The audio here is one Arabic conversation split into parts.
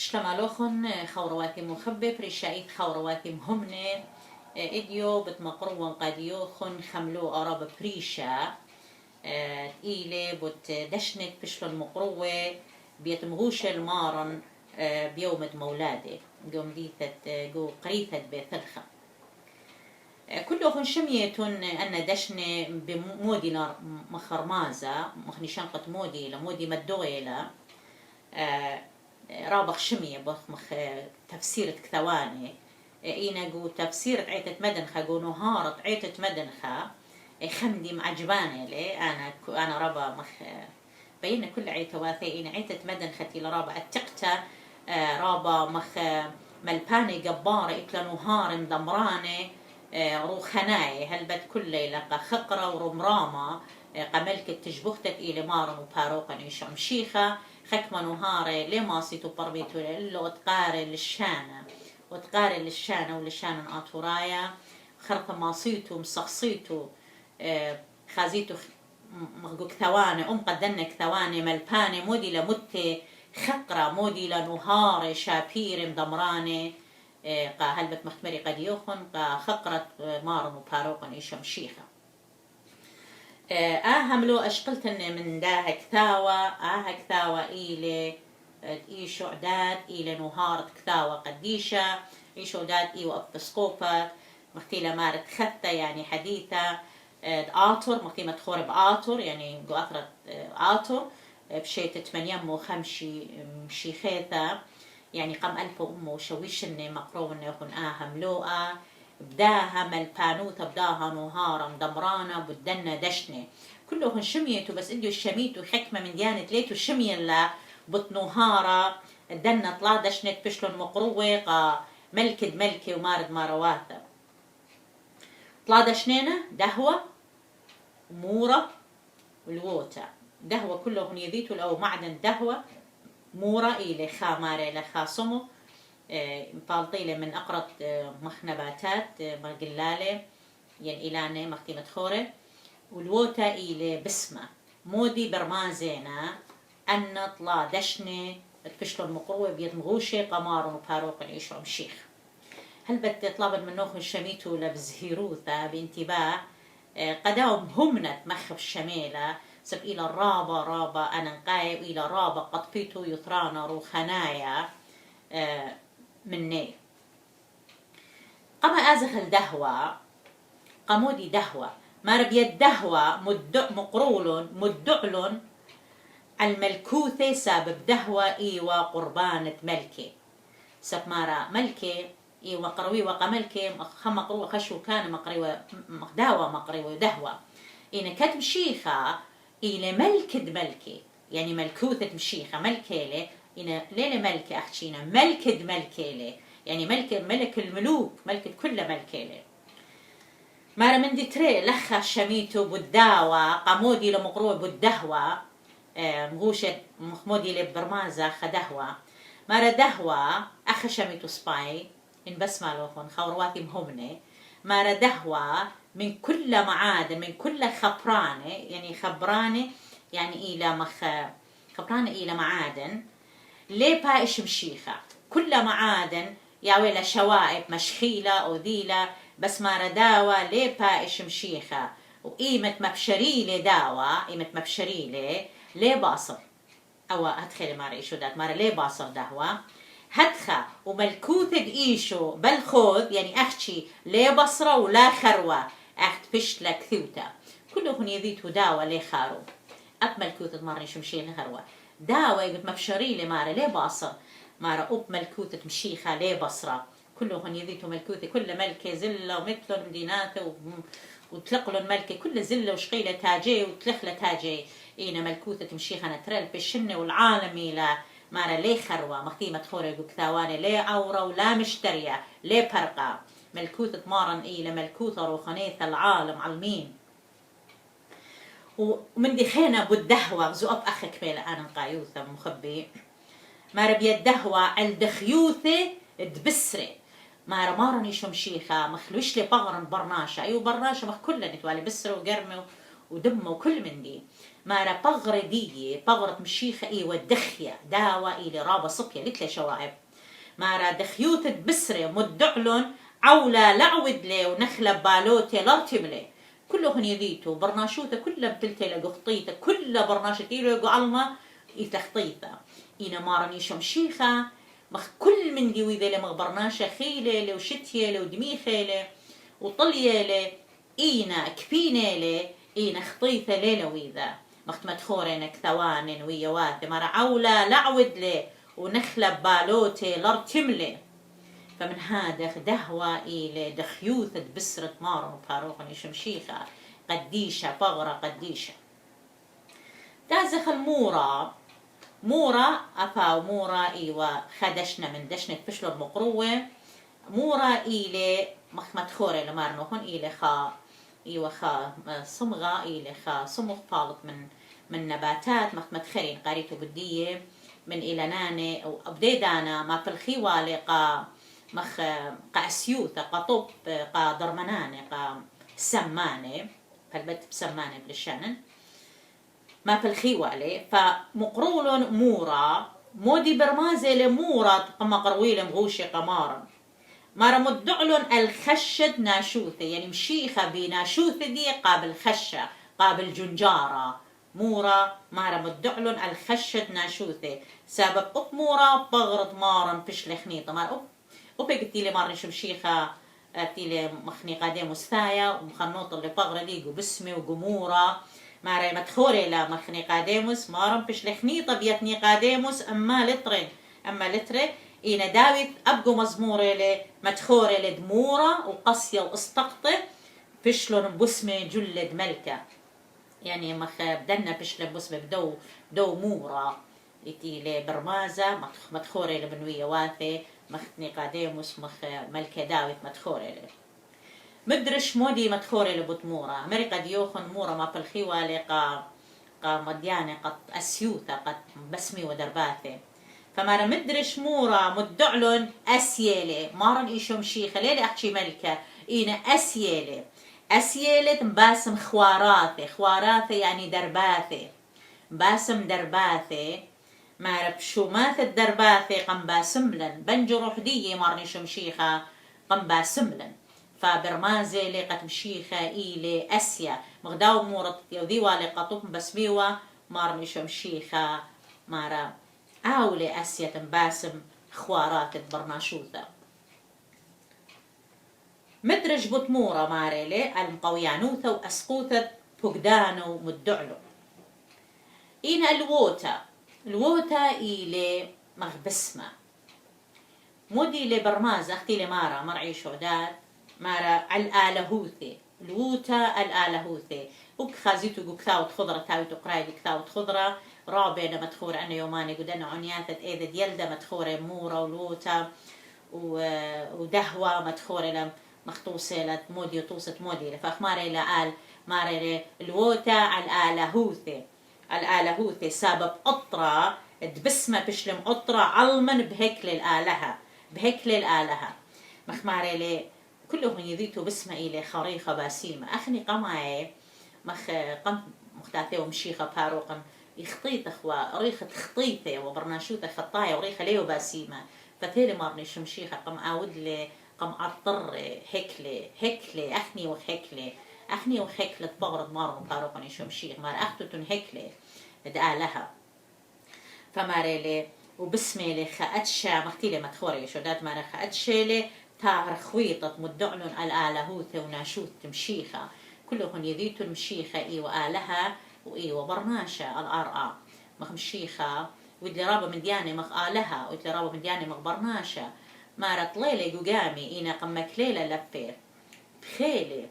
شلمالوخن خورواتي مخبب ريشايت خورواتي مهمنة إديو بتمقرون قاديوخن خملو أراب بريشا إيلي بوت دشنت بشلون مقروة بيتمغوش المارن بيوم مولادي قوم ديثت قو قريثت بثلخة كلهم شميتون أن دشنة بمودي مخرمازة مخنشان قط مودي لمودي مدويلة رابخ شمية بخ تفسير كثواني إينا قو تفسير عيتة مدنخة قو نهارة عيتة مدنخة خمدي معجباني لي أنا رابا مخ بين كل عيتة واثي إينا عيتة مدنختي لرابا التقتة رابا مخ ملباني قبارة إكلا نهار دمراني روخناي هلبت كل ليلة خقرة ورمرامة قملك تجبختك إلى مارن وباروقا إيش مشيخة خكمة نهاري لما سيتو بربيتو إلا وتقاري للشانة وللشانة آتورايا خرطة ماسيتو مسخصيتو خازيتو مغقوك ثواني قدنك ثواني ملباني مودي لمتي خقرة مودي لنهاري شابير مدمراني قا هلبت مختمري قد يوخن قا خقرة مارن وباروقا إيش مشيخة هملو أشقلتن من داها كثاوة إيلي إيشو عداد إيلي نهارت كثاوة قديشة إيشو عداد إيو أبسكوبة مختيلة مارت خثة يعني حديثة آتور مختيمة تخورب آتور يعني قو أثرت آتور بشيت 8 مشيخيثة يعني قم ألف أمه شويشني مقرون يكون هملوءة بداها ملبانوثة بداها نهارا مدمرانة بدنا دشنة كلهم شميتوا بس إديو الشميتوا حكمة من ديانة ليتو شمية لا بطنهارة دنا طلا دشنة بشلون مقروة قا ملكة ومارد مارواثة طلا دشنينة دهوة ومورة والووتا دهوة كلهم يذيتوا لو معدن دهوة مورة إلي خاماري لخاصمو بالطيلة من أقرط مخنباتات مقلالة يعني إلانة مختيمة خورة والووتا إلي بسمة مودي برمازينا أن طلا دشنة تفشلوا المقروة بيتمغوشي قمار وباروق يشعر مشيخ هل بتطلب من نوخ الشميتو لبزهيروثة بانتباه قداوم همنت مخف الشميلة سب إلى الرابة أنا نقايب إلى رابة قطبيتو يثرانا روخنايا مني قما أزخ الدهوة قمودي دهوة ما ربي الدهوة مقرول مدعل الملكوثة سبب دهوة إيوا قربانة ملكي سب مارا ملكي إيوا قروي وقملكي مقروة خشو كان مقروة دهوة مقروة دهوة إن كت مشيخة إلى ملكي يعني ملكوثة مشيخة ملكيلة إن ليلة ملكة أحكينا ملكيلة يعني ملك الملوك ملكة كل ملكيلة مارا من دي تري لخا شميتو بالداوة قمودي لمقروة بالدهوة مغوشة مخمودي لبرمازة خدهوة مارا دهوة أخ شميتو سباي إن بس مالوخون خورواتي مهمنة مارا دهوة من كل معادن من كل خبرانة يعني خبرانة يعني إلى خبرانة إلى معادن ليه بايش مشيخة كل معادن ياويلا شوائب مشخيلة أو ذيلة بس مارا داوة ليه بايش مشيخة وقيمة مبشريلة داوة قيمة مبشريلة ليه باصر أو هدخلي مارا إيشو دات مارا ليه باصر دهوة هدخة وملكوثة إيشو بالخوذ يعني أحكي ليه بصرة ولا خروة أحت بشلك ثوتا كلهم يذيتوا داوة ليه خارو أب ملكوثة مارا يشمشي لخروة داوة يقول مبشريلة مارا ليه باصر مارا أب ملكوثة مشيخة ليه بصرة كلهم يذيتوا ملكوثة كل ملكة زلة ومثلهم مديناته وتلقلوا الملكة كل زلة وشقيلة تاجي وتلخلة تاجي إينا ملكوثة مشيخة نترل بالشنة والعالمي لا مارا ليه خروة مختيمة خورة يقول كثاواني ليه عورة ولا مشترية ليه برقة ملكوثة مارن إيلا ملكوثة روخانيثة العالم علمين ومن دي خينا بالدهوة زؤب أخ كميلة أنا قايوثة مخبي مارا بيدهوة الدخيوثة دبسرة مارا نيشو مشيخة مخلوش لي بغرن برناشة أيو برناشة مخ كلها نتوالي بسرة وقرمة ودمه وكل من دي مارا بغر دي بغرة مشيخة والدخية داوة إلى رابة صبية لتلي شوائب مارا دخيوت بسرة مدعلن عولا لعود لي ونخلة بالوتي لارتملي كلهن يذيتو برناشوته كلها بتلتي لقخطيته كلها برناشتي له علما يتخطيته إنا مارا نيشم شيخة مخ كل من دي وإذا لما برناشة خيلة وشتية ودميخة وطلية إينا كبينة إينا خطيثة ليلة وإذا مخت مدخورين كثوان ويوات مارا عولا لعود لي ونخلة بالوتي لارتملي فمن هذا دهوة إلى دخيوثة بسرة مارن فاروق شمشيخة قديشة بغرة قديشة تازخ المورا مورا أفا ومورا إيوة خدشنا من دشنة بشلو المقروة مورا إلى مدخورة لمارنوهن إلى خا إيوة خا صمغة إلى خا صمغ فالط من نباتات مدخرين قاريتو بدية من إلى ناني أو أبديدانا ما في الخيوالي مخ قاسيوثة قطب قدرمنانة قسمانة فالبت بسمانة بالشانن ما في الخيوالي فمقرول مورا مودي برمازة لمورا قما قرويل مغوشي قمارا مارا مدعلن الخشد ناشوثة يعني مشيخة بناشوثة دي قابل خشة قابل جنجارة مورا مارا مدعلن الخشد ناشوثة سبب مورا بغرد مارا فشل خنيطة مارا وبيقتي لي مارن شمشيخة تيلي مخني قادم مستايا ومخنوط اللي بغرة دي وبسمي وجمورة مارا مدخوري لا مخني قادموس مارن فيش لخنيطة بيتني قادموس أما لتري إينا داويت أبقو مزموري لي مدخوري لدمورة وقصية واستقطة فيشلون بسمي جلد ملكة يعني مخ بدنا فيشلون بسمي بدو مورة تيلي برمازة مدخوري لبنوية واثي مختني قاديموس مخ ملكة داويت مدخوري له مدرش مودي مدخوري لبطمورة أمريكا ديوخن مورة ما بالخيوالي قا مديانة قد أسيوثة قد بسمي ودرباثي فمارا مدرش مورة مدعلن أسيالي مارن إيشو مشيخة ليلي أحكي ملكة إينا أسيالي مباسم خواراثي يعني درباثي باسم درباثي مارا بشومات الدرباثي قم باسملن بنجروح دي مارني شمشيخة قم باسملن فبرمازي لقت مشيخة إلي أسيا مغداو مورط يوذي والي قطوب بسبيوة مارني شمشيخة مارا أولي أسيا تنباسم خوارات برناشوثة مدرج بطمورة ماريلي المقويانوثة وأسقوثة فقدانو مدعلو إينا الووتا إلي مغبسمة مودي لبرماز أختي لمارا مرعي شودات مارا الآلهوثي الووتا الآلهوثي وكخازيتو قكثاوت خضرة تاويتو قرايدي كثاوت خضرة رابينا مدخورة أنا يوماني قدنا عنياثة إذا ديلدا مدخورة مورا والووتا ودهوة مدخورة مخطوصة مودي وطوصة مودي فأخماري لآل ماري الووتا الآلهوثي سبب أطرة دبسمة بشلم أطرة علما بهكل الآلهة مخماري لي كلهم يذيتوا بسمة إلي خريخة باسيمة أخني قمعي قم مختاثي ومشيخة باروقا يخطيط أخوة ريخة خطيثة وبرناشوثة خطاية وريخة ليو باسيمة فثيلي مارني شمشيخة قم أعود لي قم أطر هكلي أخني وهكلة بغرد مارن باروقا شمشيخ مار أختو هكلي دآلها فماري وبسمي لي خأتشا مختيلي مدخوري شودات ماري خأتشا لي تاهر خويطة مدعلن الآلهوثة وناشوث مشيخة كلهم يذيتوا المشيخة إيوة آلها وإيوة برناشة الأرقى مخ مشيخة ودلي رابا من دياني مخ آلها ودلي رابا من دياني مخ برناشة مارا طليلي ققامي إينا قمك ليلة لفير بخيلي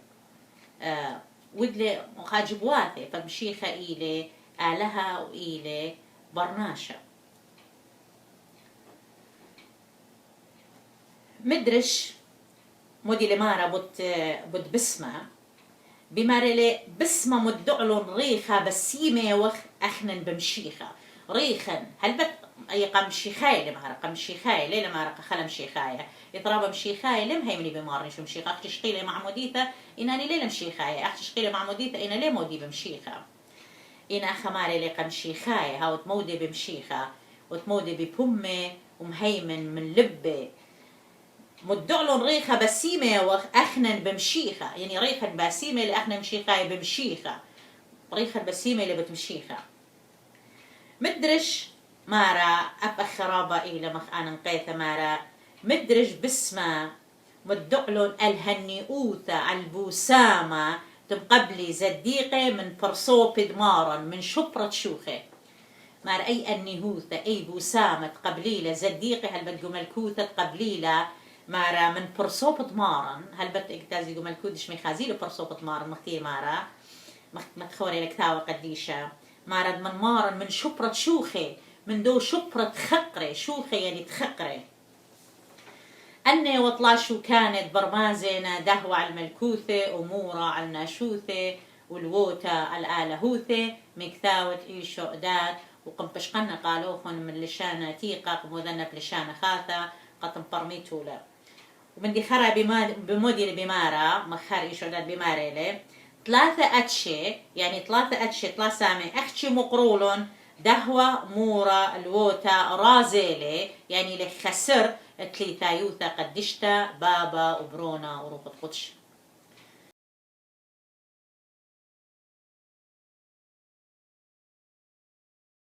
ودلي مخاجبواثي فمشيخة إيلي آلها وإيلي برناشة مدرش مودي لمارا بوت بسمة بمارلي بسمة مدعلن ريخة بسيمة وخ أخنن بمشيخة ريخا هلبت أي قمشي لما قمشي خايل لما خلم شيخاية يطراب مشيخاية لم هي مني بمارني شو مشيخة أختي شقيلة مع مديثة إنني ليلة مشيخاية أختي شقيلة مع مديثة إنا ليه مودي بمشيخة إنا خماري لي قمشيخاية هاو تمودي بمشيخة وتمودي ببمة ومهيمن من لبة مدعلن ريخة بسيمة وأخنن بمشيخة يعني ريخة بسيمة لأخنن مشيخاية بمشيخة ريخة بسيمة اللي بتمشيخة مدرش مارا أبا خرابة إلى مخ أنا نقيثة مارا مدرش بسمة مدعلن الهنيئوثة البوسامة تمقبلي زديقة من فرصوب دمارا من شبرة شوخة مار أي النهوثة أي بوسامة تقبليلة زديقة هل بدقو ملكوثة تقبليلة مارا من فرصوب دمارا هل بتقتازي قو ملكوثش ميخازيلو فرصوب دمارا مختي مارا متخوري لك تاوى قديشة مارد من مارن من شبرة شوخة من دو شبرة خقرة شوخة يعني تخقرة أني وطلا شو كانت برمازنا دهوة على الملكوثة أمورة على الناشوثة والووتة الآلهوثة مكتاوة إيشو أدات وقمبشقنا قالوخن من لشانة تيقة قموذنة بلشانة خاثة قطن برميتولا ومن دي خرا بمودي بمارة مخار إيشو أدات بمارة لي 3 أتشي يعني 3 أتشي 3 سامي أختشي مقرولون دهوة مورا الووتا رازيلي يعني لخسر تليثايوثا قدشتا بابا وبرونا وروح القدش